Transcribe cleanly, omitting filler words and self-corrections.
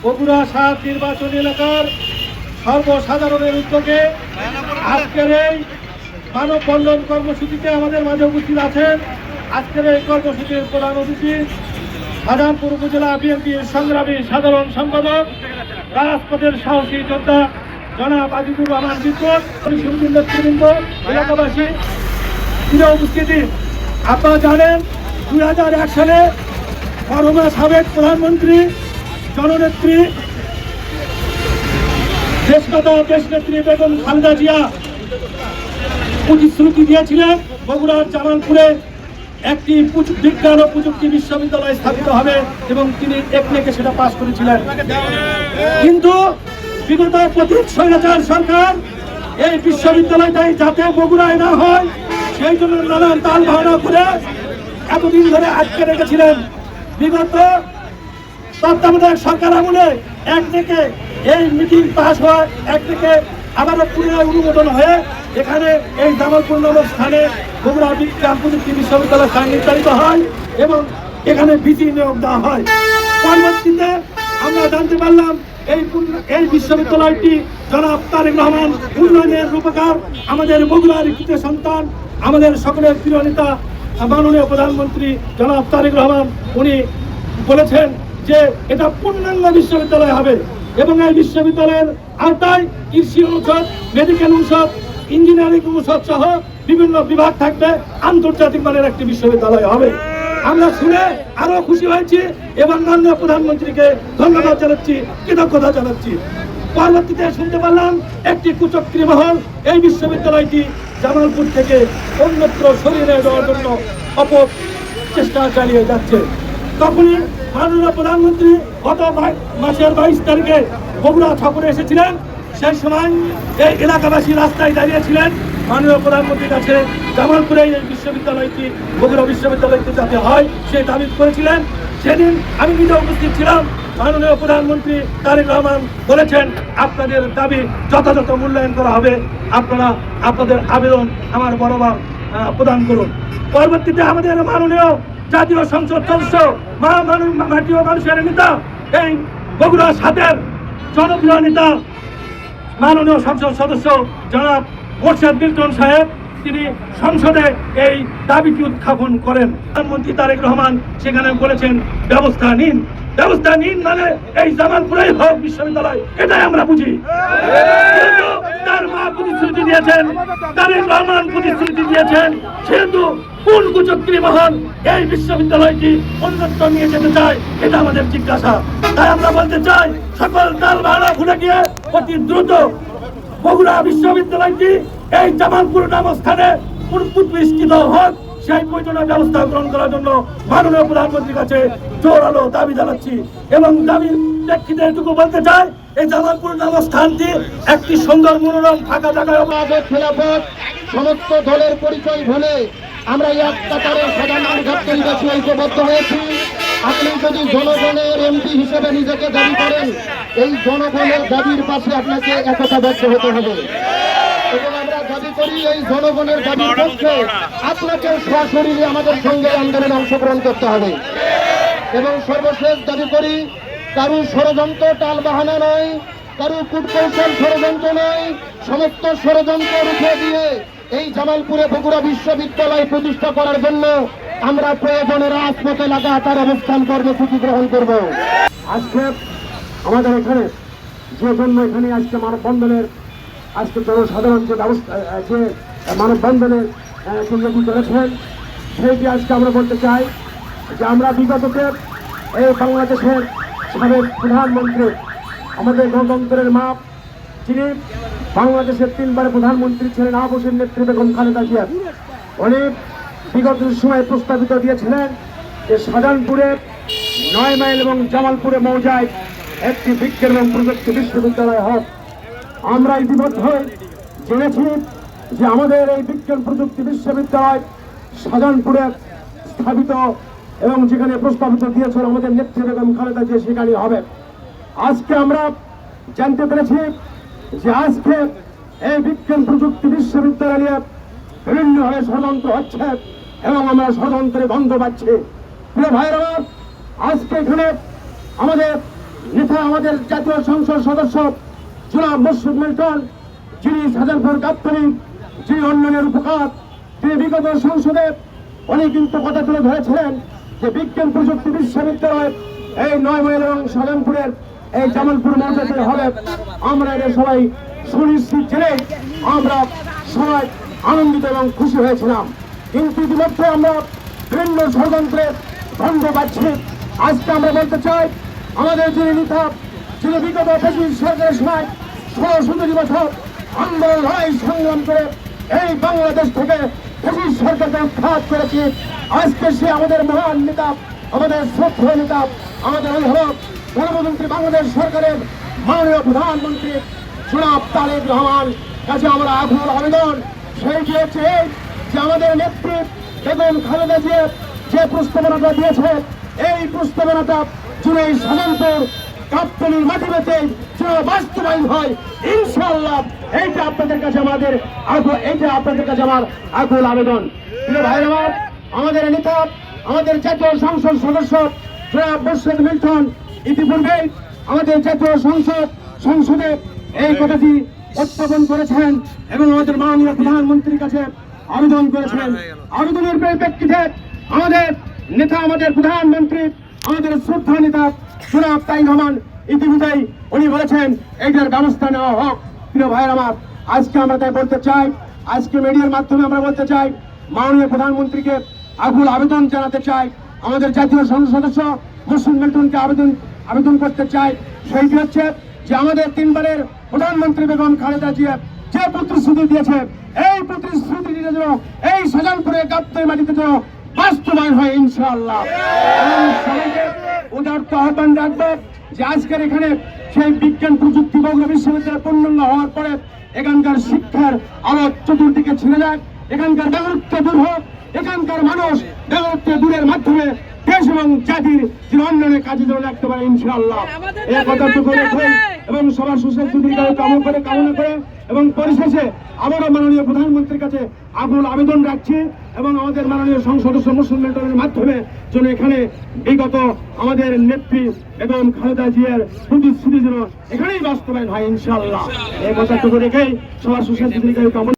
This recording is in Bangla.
বগুড়া ৭ নির্বাচনী এলাকার সর্বসাধারণের উদ্যোগে আজকের এই মানববন্ধন কর্মসূচিতে আমাদের মাঝে উপস্থিত আছেন আজকের এই কর্মসূচির প্রধান অতিথি শাহজাহানপুর উপজেলা বিএনপির সংগ্রামী সাধারণ সম্পাদক রাজপথের সাহসী যোদ্ধা জনাব আজিজুর রহমান বিদ্যুৎ সমিতির নেতৃবৃন্দ, এলাকাবাসী, প্রিয় উপস্থিতি। আপনারা জানেন 2001 সালে মরহুমা সাবেক প্রধানমন্ত্রী জননেত্রী দেশনেত্রী বেগম খালেদা জিয়া প্রতিশ্রুতি দিয়েছিলেন বগুড়ার জামালপুরে একটি বিজ্ঞান ও প্রযুক্তি বিশ্ববিদ্যালয় স্থাপিত হবে এবং তিনি একনেকে সেটা পাশ করেছিলেন। কিন্তু বিগত পতিত স্বৈরাচার সরকার এই বিশ্ববিদ্যালয়টাই যাতে বগুড়ায় না হয় সেই জন্য নানান তাল বাহানা করে এতদিন ধরে আটকে রেখেছিলেন। বিগত তত্ত্বাবধায়ক সরকার আমলে একদিকে এই মিটিং পাস হয়, একদিকে আবারও পুনরায় অনুমোদন হয়ে এখানে এই জামালপুর নামক স্থানে বগুড়া বিজ্ঞান প্রযুক্তি বিশ্ববিদ্যালয় স্থান নির্ধারিত হয় এবং এখানে ভিসি নিয়োগ দেওয়া হয়। পরবর্তীতে আমরা জানতে পারলাম এই বিশ্ববিদ্যালয়টি জনাব তারেক রহমান উন্নয়নের রূপকার, আমাদের বগুড়ার কৃত সন্তান, আমাদের সকলের প্রিয় নেতা মাননীয় প্রধানমন্ত্রী জনাব তারেক রহমান উনি বলেছেন যে এটা পূর্ণাঙ্গ বিশ্ববিদ্যালয় হবে এবং এই বিশ্ববিদ্যালয়ের আওতায় কৃষি অনুষদ, মেডিকেল অনুষদ, ইঞ্জিনিয়ারিং অনুষদ সহ বিভিন্ন বিভাগ থাকবে। আন্তর্জাতিক মানের একটি বিশ্ববিদ্যালয় হবে। আমরা শুনে আরো খুশি হয়েছি এবং মাননীয় প্রধানমন্ত্রীকে ধন্যবাদ জানাচ্ছি, কৃতজ্ঞতা জানাচ্ছি। পরবর্তীতে শুনতে পারলাম একটি কুচক্রী মহল এই বিশ্ববিদ্যালয়টি জামালপুর থেকে অন্যত্র সরিয়ে দেওয়ার জন্য অপচেষ্টা চালিয়ে যাচ্ছে। তখনই মাননীয় প্রধানমন্ত্রী গত মাসের 22 তারিখে বগুড়া সফরে এসেছিলেন। সেই সময় এই এলাকাবাসী রাস্তায় দাঁড়িয়েছিলেন মাননীয় প্রধানমন্ত্রীর কাছে জামালপুরে এই বিশ্ববিদ্যালয়টি বগুড়া বিশ্ববিদ্যালয়টি যাতে হয় সেই দাবি করেছিলেন। সেদিন আমি নিজে উপস্থিত ছিলাম। মাননীয় প্রধানমন্ত্রী তারেক রহমান বলেছেন আপনাদের দাবি যথাযথ মূল্যায়ন করা হবে, আপনারা আপনাদের আবেদন আমার বরাবর প্রদান করুন। পরবর্তীতে আমাদের মাননীয় জাতীয় সংসদ সদস্য মাটিও মানুষের নেতা, এই বগুড়া 7-এর জনপ্রিয় নেতা মাননীয় সংসদ সদস্য জনাব মোর্শেদ মিল্টন সাহেব তিনি সংসদে এই দাবিটি উত্থাপন করেন। প্রধানমন্ত্রী তারেক রহমান সেখানে বলেছেন ব্যবস্থা নিন মানে এই জামালপুরেই হোক বিশ্ববিদ্যালয়, এটাই আমরা বুঝি। তার মা প্রতিশ্রুতি দিয়েছেন, তারেক রহমান প্রতিশ্রুতি দিয়েছেন, সেহেতু কোন কুচক্রী মহল এই বিশ্ববিদ্যালয়টি অন্যত্র নিয়ে যেতে চায় এটা আমাদের জিজ্ঞাসা। তাই আমরা বলতে চাই সকল তাল বাহানা ভুলে গিয়ে অতি দ্রুত বগুড়া বিশ্ববিদ্যালয়টি এই জামালপুর নামক স্থানে প্রতিষ্ঠিত হোক, সেই প্রয়োজনীয় ব্যবস্থা গ্রহণ করার জন্য মাননীয় প্রধানমন্ত্রীর কাছে জোরালো দাবি জানাচ্ছি। এবং দাবির প্রেক্ষিতে এটুকু বলতে চাই এই জামালপুর নামক স্থানটি একটি সুন্দর মনোরম ফাঁকা জায়গায় খেলাফত সমস্ত দলের পরিচয় ভুলে আমরা এক কাতারে সাধারণ ছাত্রীবাসী ঐক্যবদ্ধ হয়েছি। আপনি যদি জনগণের এমপি হিসেবে নিজেকে দাবি করেন, এই জনগণের দাবির পাশে আপনাকে একতাবদ্ধ হতে হবে এবং আমরা দাবি করি এই জনগণের দাবির পক্ষে আপনাকে সশরীরে আমাদের সঙ্গে আন্দোলনে অংশগ্রহণ করতে হবে। এবং সর্বশেষ দাবি করি কারুর ষড়যন্ত্র টাল বাহানা নয়, কারুর কূটকৌশল ষড়যন্ত্র নয়, সমস্ত ষড়যন্ত্র রুখে দিয়ে এই জামালপুরে বগুড়া বিশ্ববিদ্যালয় প্রতিষ্ঠা করার জন্য আমরা প্রয়োজনে রাজপথে লাগাতার অবস্থান কর্মসূচি গ্রহণ করব। আজকে আমাদের এখানে যে জন্য এখানে আজকে মানববন্ধনের আজকে জনসাধারণ যে ব্যবস্থা যে মানববন্ধনের উন্নতি করেছেন সেইটি আজকে আমরা বলতে চাই যে আমরা বিগততে এই বাংলাদেশের সাবেক প্রধানমন্ত্রী, আমাদের গণতন্ত্রের মা, যিনি বাংলাদেশের 3বার প্রধানমন্ত্রী ছিলেন আবশের নেত্রী বেগম খালেদা জিয়া, উনি বিগত সময় প্রস্তাবিত দিয়েছিলেন যে শাহজাহানপুরে 9 মাইল এবং জামালপুরে মৌজায় একটি বিজ্ঞান এবং প্রযুক্তি বিশ্ববিদ্যালয় হোক। আমরা ইতিমধ্যে জেনেছি যে আমাদের এই বিজ্ঞান প্রযুক্তি বিশ্ববিদ্যালয় শাহজাহানপুরে স্থাপিত এবং যেখানে প্রস্তাবিত দিয়েছেন আমাদের নেত্রী বেগম খালেদা জিয়া সেখানে হবে। আজকে আমরা জানতে পেরেছি যে আজকে এই বিজ্ঞান প্রযুক্তি বিশ্ববিদ্যালয় নিয়ে বিভিন্নভাবে ষড়যন্ত্র হচ্ছে এবং আমরা ষড়যন্ত্রে গন্ধ পাচ্ছি। প্রিয় ভাইরা, আজকে এখানে আমাদের নেতা আমাদের জাতীয় সংসদ সদস্য জনাব মোর্শেদ মিল্টন, যিনি শাহজাহানপুর গাবতলী, যিনি উন্নয়নের উপকার, তিনি বিগত সংসদে অনেক কিন্তু কথা তুলে ধরেছিলেন যে বিজ্ঞান প্রযুক্তি বিশ্ববিদ্যালয় এই 9 মাইল এবং শাহজাহানপুরের এই জামালপুর মৌজাতে হবে। আমরা এটা সবাই সুনিশ্চিত জেনে আমরা সবাই আনন্দিত এবং খুশি হয়েছিলাম। কিন্তু ইতিমধ্যে আমরা বিভিন্ন ষড়যন্ত্রে ভঙ্গ পাচ্ছি। আজকে আমরা বলতে চাই, আমাদের যিনি নেতা, যিনি বিগত ব্রিটিশ সরকারের সময় 16-17 বছর আন্দোলন লড়াই সংগ্রাম করে এই বাংলাদেশ থেকে ব্রিটিশ সরকারকে উৎখাত করেছি, আজকে সে আমাদের মহান নেতা, আমাদের শ্রদ্ধেয় নেতা, আমাদের অভিভাবক প্রধানমন্ত্রী, বাংলাদেশ সরকারের মাননীয় প্রধানমন্ত্রী জনাব তারেক রহমান কাছে আমরা আকুল আবেদন সেইটি হচ্ছে যে আমাদের নেত্রী বেগম খালেদা জিয়া যে প্রস্তাবনাটা দিয়েছে, এই প্রস্তাবনাটা জুড়ে শাহজাহানপুর গাবতলীর মাটিতে যেন বাস্তবায়ন হয় ইনশাআল্লাহ। এইটা আপনাদের কাছে আমার আকুল আবেদন। প্রিয় ভাইরা আমার, আমাদের নেতা, আমাদের জাতীয় সংসদ সদস্য জনাব মোর্শেদ মিল্টন ইতিপূর্বে আমাদের জাতীয় সংসদে এই কথাটি উত্থাপন করেছেন এবং আমাদের মাননীয় প্রধানমন্ত্রীর কাছে আবেদন করেছেন। আবেদনের পরিপ্রেক্ষিতে আমাদের নেতা, আমাদের প্রধানমন্ত্রী, আমাদের শ্রদ্ধা নেতা জনাব তারেক রহমান ইতিমধ্যেই উনি বলেছেন এইটার ব্যবস্থা নেওয়া হোক। প্রিয় ভাইয়ের আমার, আজকে আমরা তাই বলতে চাই, আজকে মিডিয়ার মাধ্যমে আমরা বলতে চাই, মাননীয় প্রধানমন্ত্রীকে আকুল আবেদন জানাতে চাই, আমাদের জাতীয় সংসদ সদস্য মোর্শেদ মিল্টনকে আবেদন করতে চাই। সেইটি হচ্ছে যে আমাদের 3 বারের প্রধানমন্ত্রী বেগম খালেদা জিয়া যে প্রতিশ্রুতি দিয়েছে, এই প্রতিশ্রুতিটা যেন এই শাহজাহানপুরের গাবতলী মাটিতে যেন বাস্তবায়ন হয় ইনশাআল্লাহ। সবাইকে উদারত আহ্বান রাখবো যে আজকের এখানে সেই বিজ্ঞান প্রযুক্তি বগুড়া বিশ্ববিদ্যালয় পূর্ণাঙ্গ হওয়ার পরে এখানকার শিক্ষার আলো চতুর্দিকে ছেড়ে যাক, এখানকার বেকারত্ব দূর হোক, এখানকার মানুষ বেকারত্ব দূরের মাধ্যমে দেশ এবং জাতির যে উন্নয়নের কাজে যেন রাখতে পারে ইনশাআল্লাহ। এই কথাটুকু রেখে এবং সবার সুস্বাস্থ্য দীর্ঘায়ু কামনা করে এবং পরিশেষে আবারও মাননীয় প্রধানমন্ত্রীর কাছে আকুল আবেদন রাখছি এবং আমাদের মাননীয় সংসদ সদস্য মোর্শেদ মিল্টনের মাধ্যমে যেন এখানে বিগত আমাদের নেত্রী বেগম খালেদা জিয়ার প্রতিশ্রুতি যেন এখানেই বাস্তবায়ন হয় ইনশাআল্লাহ। এই কথাটুকু রেখেই সবার সুস্বাস্থ্য দীর্ঘায়ু কামনা